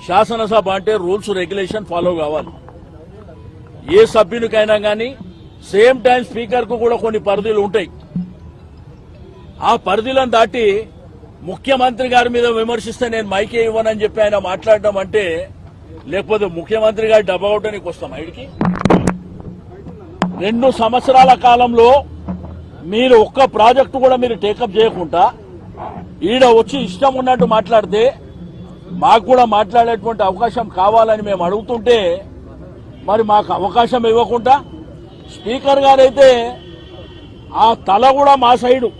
శాసనసభ అంటే rules regulation follow కావాలి. ఏ సభ్యునికైనా కానీ సేమ్ టైం స్పీకర్ కు కూడా కొన్ని పరిధులు ఉంటాయి. ఆ పరిధులను దాటి ముఖ్యమంత్రి గారి మీద విమర్శిస్తే నేను మైకే ఇవ్వనని చెప్పి ఆయన మాట్లాడడం అంటే, లేకపోతే ముఖ్యమంత్రి గారి డబ్బగొట్టడానికి వస్తాం ఆయనకి. 2 సంవత్సరాల కాలంలో మీరు ఒక్క ప్రాజెక్టు కూడా మీరు టేకప్ చేయకుండా ఈడ వచ్చి ఇష్టం ఉన్నట్టు మాట్లాడితే మాకు కూడా మాట్లాడేటువంటి అవకాశం కావాలని మేము అడుగుతుంటే, మరి మాకు అవకాశం ఇవ్వకుండా స్పీకర్ గారైతే ఆ తల కూడా మా సైడు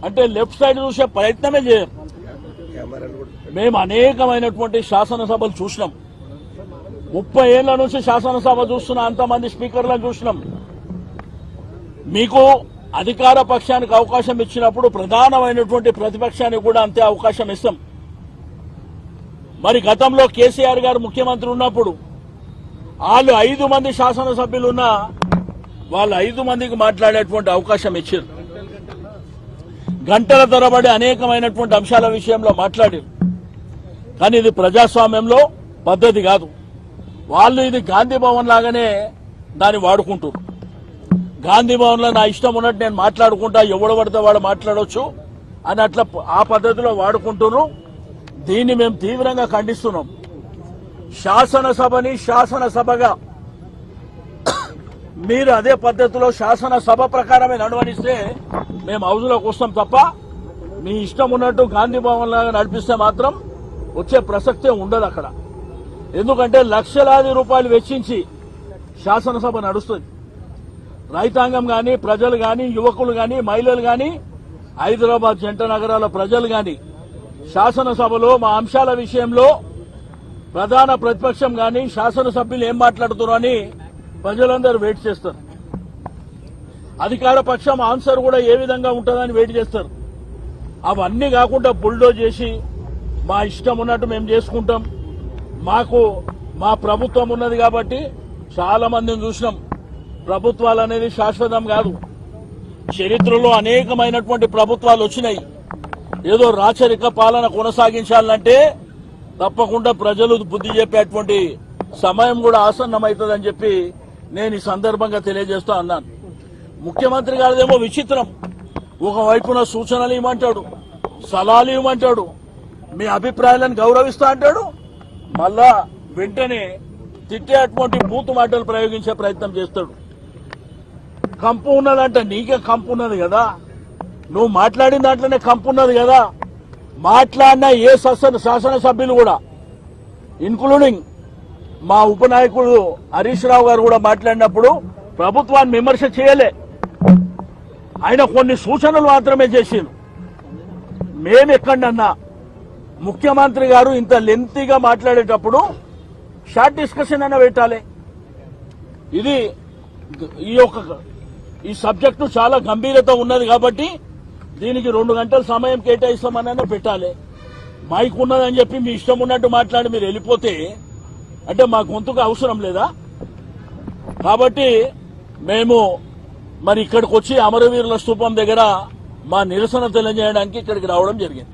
అంటే లెఫ్ట్ సైడ్ చూసే ప్రయత్నమే చేయరు. మేము అనేకమైనటువంటి శాసనసభలు చూసినాం. 30 ఏళ్ల నుంచి శాసనసభ చూస్తున్నా, అంతమంది స్పీకర్లను చూసినాం. మీకు అధికార పక్షానికి అవకాశం ఇచ్చినప్పుడు ప్రధానమైనటువంటి ప్రతిపక్షానికి కూడా అంతే అవకాశం ఇస్తాం. మరి గతంలో కేసీఆర్ గారు ముఖ్యమంత్రి ఉన్నప్పుడు వాళ్ళు 5 మంది శాసనసభ్యులున్నా వాళ్ళు 5 మందికి మాట్లాడేటువంటి అవకాశం ఇచ్చారు. గంటల తరబడి అనేకమైనటువంటి అంశాల విషయంలో మాట్లాడారు. కానీ ఇది ప్రజాస్వామ్యంలో పద్ధతి కాదు. వాళ్ళు ఇది గాంధీ భవన్ లాగానే దాన్ని వాడుకుంటారు. గాంధీ భవన్ లో నా ఇష్టం ఉన్నట్టు నేను మాట్లాడుకుంటా, ఎవడు పడితే వాడు మాట్లాడవచ్చు అని అట్లా ఆ పద్ధతిలో వాడుకుంటున్నారు. దీన్ని మేము తీవ్రంగా ఖండిస్తున్నాం. శాసనసభని శాసనసభగా మీరు అదే పద్ధతిలో శాసనసభ ప్రకారమే నడవనిస్తే మేము హౌజ్లోకి వస్తాం తప్ప, మీ ఇష్టం ఉన్నట్టు గాంధీ భవన్ లాగా నడిపిస్తే మాత్రం వచ్చే ప్రసక్తే ఉండదు అక్కడ. ఎందుకంటే లక్షలాది రూపాయలు వెచ్చించి శాసనసభ నడుస్తుంది. రైతాంగం గాని, ప్రజలు గాని, యువకులు గాని, మహిళలు గాని, హైదరాబాద్ జంట నగరాల ప్రజలు గాని శాసనసభలో మా అంశాల విషయంలో ప్రధాన ప్రతిపక్షం గాని శాసనసభ్యులు ఏం మాట్లాడుతున్నారు అని ప్రజలందరూ వెయిట్ చేస్తారు. అధికార పక్షం ఆన్సర్ కూడా ఏ విధంగా ఉంటుందని వెయిట్ చేస్తారు. అవన్నీ కాకుండా బుల్డోజ్ చేసి మా ఇష్టం ఉన్నట్టు మేము చేసుకుంటాం. మాకు మా ప్రభుత్వం ఉన్నది కాబట్టి చాలా మందిని చూసినాం. ప్రభుత్వాలు అనేది శాశ్వతం కాదు. చరిత్రలో అనేకమైనటువంటి ప్రభుత్వాలు వచ్చినాయి. ఏదో రాచరిక పాలన కొనసాగించాలంటే తప్పకుండా ప్రజలు బుద్ధి చెప్పేటువంటి సమయం కూడా ఆసన్నమవుతుందని చెప్పి నేను ఈ సందర్భంగా తెలియజేస్తా అన్నాను. ముఖ్యమంత్రి గారిదేమో విచిత్రం. ఒకవైపున సూచనలు ఇవ్వమంటాడు, సలహాలు ఇవ్వమంటాడు, మీ అభిప్రాయాలను గౌరవిస్తా అంటాడు, మళ్ళా వెంటనే తిట్టేటువంటి బూతు మాటలు ప్రయోగించే ప్రయత్నం చేస్తాడు. కంపు ఉన్నదంటే నీకే కంపు ఉన్నది కదా, నువ్వు మాట్లాడిన దాంట్లోనే కంపు ఉన్నది కదా. మాట్లాడిన ఏ శాసనసభ్యులు కూడా ఇన్క్లూడింగ్ మా ఉపనాయకుడు హరీష్ రావు గారు కూడా మాట్లాడినప్పుడు ప్రభుత్వాన్ని విమర్శ చేయలే. ఆయన కొన్ని సూచనలు మాత్రమే చేసిండు. మేమెక్కడన్నా ముఖ్యమంత్రి గారు ఇంత లెంతీగా మాట్లాడేటప్పుడు షార్ట్ డిస్కషన్ అయినా పెట్టాలి. ఇది ఈ సబ్జెక్టు చాలా గంభీరత ఉన్నది కాబట్టి దీనికి 2 గంటల సమయం కేటాయిస్తామని పెట్టాలి. మైక్ ఉన్నదని చెప్పి మీ ఇష్టం ఉన్నట్టు మాట్లాడి మీరు వెళ్ళిపోతే అంటే మా గొంతుకు అవసరం లేదా? కాబట్టి మేము మరి ఇక్కడికి వచ్చి అమరవీరుల స్తూపం దగ్గర మా నిరసన తెలియజేయడానికి ఇక్కడికి రావడం జరిగింది.